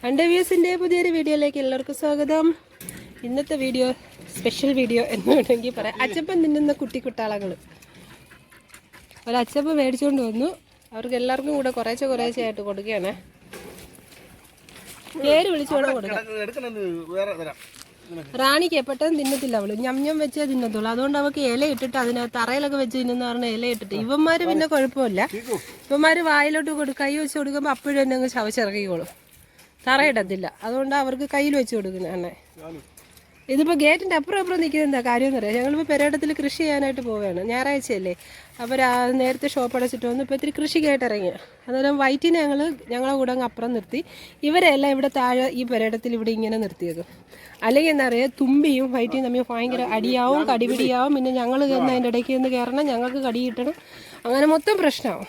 എൻ്റെ വ്യൂസിൻ്റെ പുതിയൊരു വീഡിയോയിലേക്ക് എല്ലാവർക്കും സ്വാഗതം. ഇന്നത്തെ വീഡിയോ സ്പെഷ്യൽ വീഡിയോ എന്ന് വേണമെങ്കിൽ പറയാം. അച്ചപ്പം തിന്നുന്ന കുട്ടിക്കുട്ടാളകൾ ഒരച്ചപ്പം മേടിച്ചുകൊണ്ട് വന്നു. അവർക്ക് എല്ലാവർക്കും കൂടെ കുറേശ്ശെ ആയിട്ട് കൊടുക്കുകയാണ്. പേര് വിളിച്ചു വേണം കൊടുക്കാം. റാണിക്ക് പെട്ടെന്ന് തിന്നത്തില്ല, അവള് ഞം വെച്ചേ തിന്നത്തുള്ളൂ. അതുകൊണ്ട് അവൾക്ക് ഇല ഇട്ടിട്ട് അതിനകത്ത് തറയിലൊക്കെ വെച്ച് തിന്നുന്ന പറഞ്ഞാൽ ഇല ഇട്ടിട്ട്. ഇവന്മാര് പിന്നെ കുഴപ്പമില്ല, ഇവന്മാര് വായിലോട്ട് കൈ വെച്ച് കൊടുക്കുമ്പോൾ അപ്പോഴും തന്നെ അങ്ങ് ശവച്ചിറക്കിക്കോളും, തറയിടത്തില്ല. അതുകൊണ്ട് അവർക്ക് കയ്യിൽ വെച്ച് കൊടുക്കുന്നത് തന്നെ. ഇതിപ്പോൾ ഗേറ്റിൻ്റെ അപ്പുറം നിൽക്കുന്ന എന്താ കാര്യം എന്ന് പറയാം. ഞങ്ങളിപ്പോൾ പെരേടത്തിൽ കൃഷി ചെയ്യാനായിട്ട് പോവുകയാണ്. ഞായറാഴ്ചയല്ലേ, അപ്പോൾ നേരത്തെ ഷോപ്പ് അടച്ചിട്ട് വന്നു. ഇപ്പോൾ ഇത്തിരി കൃഷിക്കായിട്ട് ഇറങ്ങി. അന്നേരം വൈറ്റിനെ ഞങ്ങളെ കൂടെ അങ്ങ് അപ്പുറം നിർത്തി. ഇവരെല്ലാം ഇവിടെ താഴെ ഈ പെരേടത്തിൽ ഇവിടെ ഇങ്ങനെ നിർത്തിയേക്കും. അല്ലെങ്കിൽ എന്താ പറയുക, തുമ്പിയും വൈറ്റിയും തമ്മിൽ ഭയങ്കര അടിയാവും, കടിപിടിയാവും. പിന്നെ ഞങ്ങൾ കയറുന്ന അതിൻ്റെ ഇടയ്ക്ക് നിന്ന് കയറണം, ഞങ്ങൾക്ക് കടി കിട്ടണം, അങ്ങനെ മൊത്തം പ്രശ്നമാവും.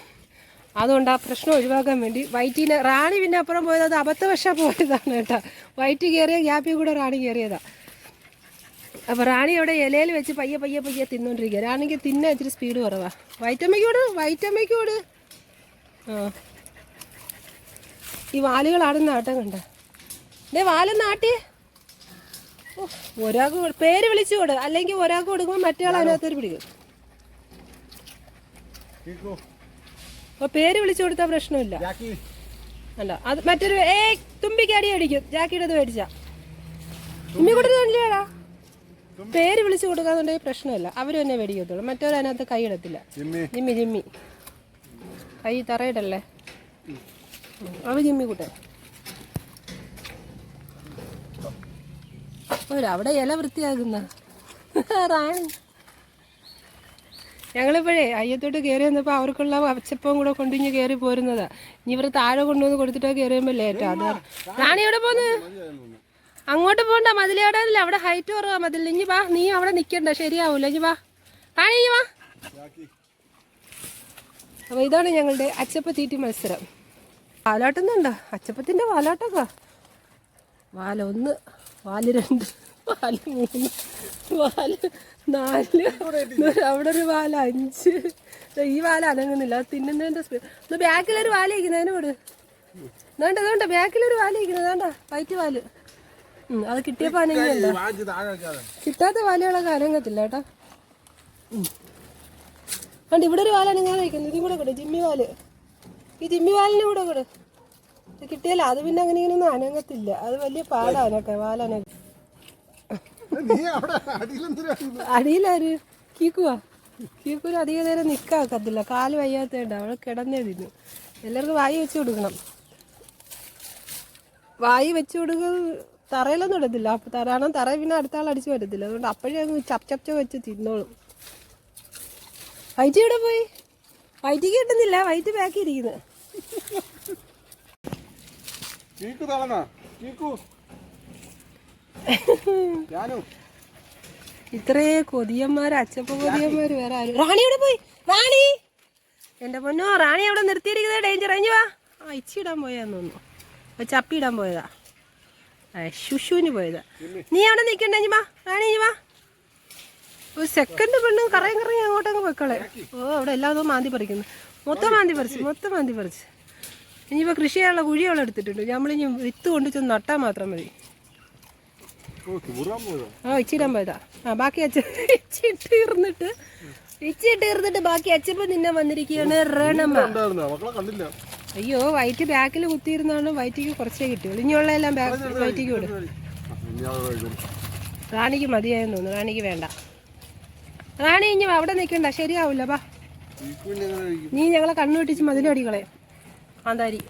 അതുകൊണ്ട് ആ പ്രശ്നം ഒഴിവാക്കാൻ വേണ്ടി വൈറ്റിനെ, റാണി പിന്നെ അപ്പുറം പോയത് അത് അബദ്ധവശാൽ പോയതാണ് കേട്ടോ. വൈറ്റ് കയറിയ ഗ്യാപ്പിൽ കൂടെ റാണി കയറിയതാണ്. അപ്പോൾ റാണി അവിടെ ഇലയിൽ വെച്ച് പയ്യെ തിന്നുകൊണ്ടിരിക്കുക. റാണിക്ക് തിന്നാൻ ഇച്ചിരി സ്പീഡ് കുറവാണ്. വൈറ്റമ്മയ്ക്കോട് ആ ഈ വാലുകൾ ആടുന്ന ആട്ടം കണ്ട വാലൊന്ന് ആട്ടിയേ. ഒരാൾക്ക് പേര് വിളിച്ചു കൊടു, അല്ലെങ്കിൽ ഒരാൾക്ക് കൊടുക്കുമ്പോൾ മറ്റേ ആൾ അതിനകത്തൊരു പിടിക്കും. അപ്പോൾ പേര് വിളിച്ചു കൊടുത്താൽ പ്രശ്നമില്ല. അല്ല അത് മറ്റൊരു തുമ്പിക്ക് അടി അടിക്കും. ജാക്കിയുടെ അത് മേടിച്ചാ തുമ്പി കൊടുത്തില്ലേടാ. പേര് വിളിച്ചു കൊടുക്കാന്നുണ്ടെങ്കിൽ പ്രശ്നമില്ല, അവരും തന്നെ മേടിക്കത്തുള്ളൂ. മറ്റവരും അതിനകത്ത് കൈ ഇടത്തില്ല. ജിമ്മി കൈ തറയിടല്ലേ. ജിമ്മി കൂട്ടെ അവിടെ ഇല വൃത്തിയാക്കുന്ന റാണി. ഞങ്ങളിപ്പോഴേ അയ്യത്തോട്ട് കയറി വന്നപ്പോൾ അവർക്കുള്ള അച്ചപ്പം കൂടെ കൊണ്ടിഞ്ഞ് കയറി പോരുന്നതാ. ഇനി ഇവർ താഴെ കൊണ്ടുവന്ന് കൊടുത്തിട്ടോ കയറിയുമ്പോൾ ലേറ്റാ. അത് റാണി എവിടെ പോന്ന്? അങ്ങോട്ട് പോകണ്ട, മതിലേടാനില്ല, അവിടെ ഹൈറ്റ് കുറവാ മതിൽ. ഇനി വാ, നീ അവിടെ നിൽക്കണ്ട, ശരിയാവൂല. ഇനി വാ റാണി, ഇനി വാ. അപ്പോൾ ഇതാണ് ഞങ്ങളുടെ അച്ചപ്പ തീറ്റി മത്സരം. വാലാട്ടുന്നുണ്ടോ? അച്ചപ്പത്തിൻ്റെ വാലാട്ടൊക്കെ. വാല 1, വാല് 2, വാല് 3, വാല് 4, അവിടെ ഒരു വാല 5. ഈ വാല അനങ്ങുന്നില്ല, അത് തിന്നുന്നതിൻ്റെ സ്പീഡ്. ബാക്കിലൊരു വാല ഇരിക്കുന്നതിന് വിട്. അതുകൊണ്ട് ബാക്കിലൊരു വാല ഇരിക്കുന്നത് വേണ്ട, വൈറ്റ് വാല്. അത് കിട്ടിയപ്പോൾ അനങ്ങിയല്ല, കിട്ടാത്ത വാലുകളൊക്കെ അനങ്ങത്തില്ല കേട്ടോ. കണ്ട് ഇവിടെ ഒരു വാല അനങ്ങാൻ വയ്ക്കുന്നു. ഇതും കൂടെ കൊടു, ജിമ്മി വാല്. ഈ ജിമ്മി വാലിനും കൂടെ കൊടു. കിട്ടിയല്ല, അത് പിന്നെ അങ്ങനെ ഇങ്ങനെയൊന്നും അനങ്ങത്തില്ല. അത് വലിയ പാടാനൊക്കെ വാലനൊക്കെ. അടിയിലാര് കീക്കൂര് അധികം നേരം നിൽക്കാക്കത്തില്ല, കാല് വയ്യാത്തതുണ്ട്. അവൾ കിടന്നേ തിന്നു. എല്ലാവർക്കും വായി വെച്ച് കൊടുക്കണം. വായി വെച്ച് കൊടുക്കുക, തറയിലൊന്നും ഇടത്തില്ല. കാരണം തറ പിന്നെ അടുത്ത ആൾ അടിച്ചു വരത്തില്ല. അതുകൊണ്ട് അപ്പോഴേ അങ്ങ് ചപ്പ വെച്ച് തിന്നോളും. വൈറ്റ് ഇവിടെ പോയി? വൈറ്റിക്ക് കിട്ടുന്നില്ല, വൈറ്റ് ബാക്കി ഇരിക്കുന്നത്. ഇത്രേ കൊതിയന്മാര്, അച്ചപ്പ കൊതിയന്മാര് വേറെ ആരും. റാണി ഇവിടെ പോയി? റാണി എന്റെ പൊന്നോ, റാണി അവിടെ നിർത്തിയിരിക്കുന്നത് ഡേഞ്ചർ. അഞ്ഞു വാ. ഇച്ചിടാൻ പോയാന്ന് തോന്നുന്നു, ചപ്പി ഇടാൻ പോയതാ, ശുശുവിന് പോയതാ. നീ അവിടെ നിൽക്കണ്ട, ഇഞ്ഞു വാ റാണി, ഇഞ്ഞു വാ. ഒരു സെക്കൻഡ് പെണ്ണും കറങ്ങി അങ്ങോട്ടങ്ങ് വെക്കളെ. അവിടെ എല്ലാതും മാന്തി പറിക്കുന്നു, മൊത്തം മാന്തി പറിച്ച്. ഇനിയിപ്പോൾ കൃഷി ചെയ്യാനുള്ള കുഴിയോളം എടുത്തിട്ടുണ്ട്. നമ്മളിനി വിത്ത് കൊണ്ട് ചെന്ന് നട്ടാൽ മാത്രം മതി. ഇച്ചിടാൻ പോയതാ. ബാക്കി ഇച്ചിട്ട് തീർന്നിട്ട് ബാക്കി അച്ചപ്പം നിന്നെ വന്നിരിക്കുകയാണ് റേണമ്മ. അയ്യോ, വൈറ്റ് ബാക്കിൽ കുത്തിയിരുന്നാണ്. വൈറ്റിക്ക് കുറച്ചേ കിട്ടിയുള്ളൂ. ഇനിയുള്ള എല്ലാം വൈറ്റിക്ക് വിടും. റാണിക്ക് മതിയായെന്ന് തോന്നുന്നു, റാണിക്ക് വേണ്ട. റാണി ഇനി അവിടെ നിൽക്കണ്ട, ശരിയാവില്ല. ബാ, നീ ഞങ്ങളെ കണ്ണു വെട്ടിച്ച് മതിലടിക്കളെ ആന്താരി.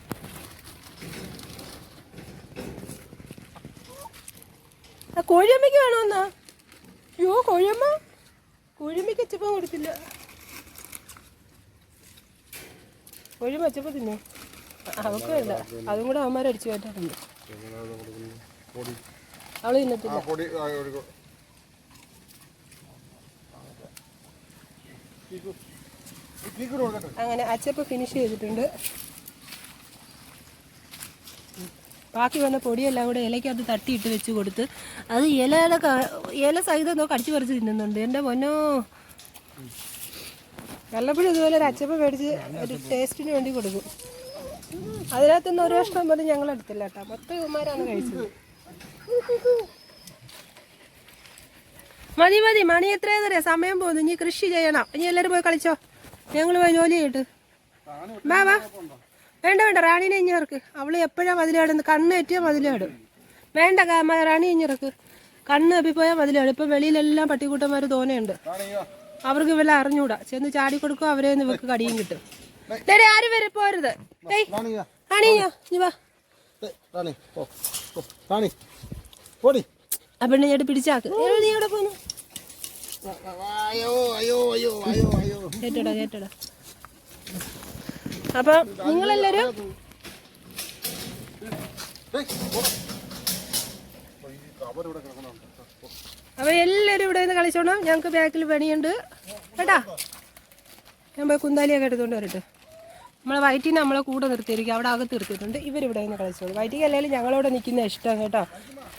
കോഴിയമ്മയ്ക്ക് വേണമെന്നാ? അയ്യോ, കോഴിയമ്മയ്ക്ക് അച്ചപ്പം കൊടുത്തില്ല. കോഴിയമ്മ അച്ചപ്പം തിന്നോ? അവൾക്ക് വേണ്ട, അതും കൂടെ അവന്മാരടിച്ചു മാറ്റാറുണ്ട്. അവള് തിന്നത്തില്ല. അങ്ങനെ അച്ചപ്പം ഫിനിഷ് ചെയ്തിട്ടുണ്ട്. ബാക്കി വന്ന പൊടിയെല്ലാം കൂടെ ഇലയ്ക്കകത്ത് തട്ടിയിട്ട് വെച്ച് കൊടുത്ത്, അത് ഇല സഹിതം നോക്കി അടിച്ചു പറിച്ച് തിന്നുന്നുണ്ട്. എൻ്റെ പൊന്നോ, വല്ലപ്പോഴും ഇതുപോലെ ഒരു അച്ചപ്പം മേടിച്ച് ഒരു ടേസ്റ്റിന് വേണ്ടി കൊടുക്കും. അതിനകത്തുനിന്ന് ഒരു കഷ്ണം പോലും ഞങ്ങൾ എടുത്തില്ല കേട്ടോ, മൊത്തം ഇവന്മാരാണ് കഴിച്ചത്. മതി മതി, മണി എത്രയാ സമയം പോകുന്നു. ഇനി കൃഷി ചെയ്യണം. ഇനി എല്ലാവരും പോയി കളിച്ചോ, ഞങ്ങൾ പോയി ജോലി ചെയ്തിട്ട് വാ വാ. വേണ്ട വേണ്ട, റാണീനെ ഇഞ്ഞിറക്ക്. അവള് എപ്പോഴാ മതിലാടുന്നത്, കണ്ണ് എറ്റിയ മതിലാടും. വേണ്ട റാണി ഇഞ്ഞിറക്ക്, കണ്ണ് എപ്പിപ്പോയാൽ മതിലാടും. ഇപ്പം വെളിയിലെല്ലാം പട്ടിക്കൂട്ടന്മാർ തോനെയുണ്ട്, അവർക്ക് വല്ല അറിഞ്ഞൂടാ. ചെന്ന് ചാടി കൊടുക്കും, അവരെ ഇവർക്ക് കടിയും കിട്ടും. ഡേടി ആരും വരെ പോരുത്. റാണിയോ നീ വാ. ആ പെണ്ണ് ചേട്ടി പിടിച്ചാക്ക്. നീ എവിടെ പോന്നു? കേട്ടടാ കേട്ടടാ. അപ്പം നിങ്ങളെല്ലാരും അപ്പൊ എല്ലാരും ഇവിടെ നിന്ന് കളിച്ചോണം. ഞങ്ങക്ക് ബാക്കിൽ പണിയുണ്ട് കേട്ടാ. ഞാൻ പോയി കുന്താലിയൊക്കെ എടുത്തുകൊണ്ട് വരട്ടെ. നമ്മളെ വയറ്റിന് നമ്മളെ കൂടെ നിർത്തിയിരിക്കും, അവിടെ അകത്ത് നിർത്തിയിട്ടുണ്ട്. ഇവരിവിടെ നിന്ന് കളിച്ചോളൂ. വയറ്റിക്ക് അല്ലെങ്കിലും ഞങ്ങളോട് നിൽക്കുന്ന ഇഷ്ടം കേട്ടോ.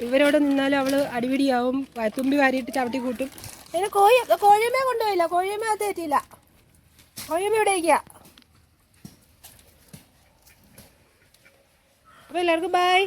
ഇവരോട് നിന്നാലും അവള് അടിപിടിയാവും, തുമ്പി വാരിയിട്ട് ചവിട്ടി കൂട്ടും. അതിന് കോഴിയമ്മ കൊണ്ടുപോയില്ല, കോഴിയമ്മ അകത്ത് എത്തിയില്ല. കോഴിയമ്മ ഇവിടെ ഇരിക്കുക. അപ്പോൾ എല്ലാവർക്കും ബൈ.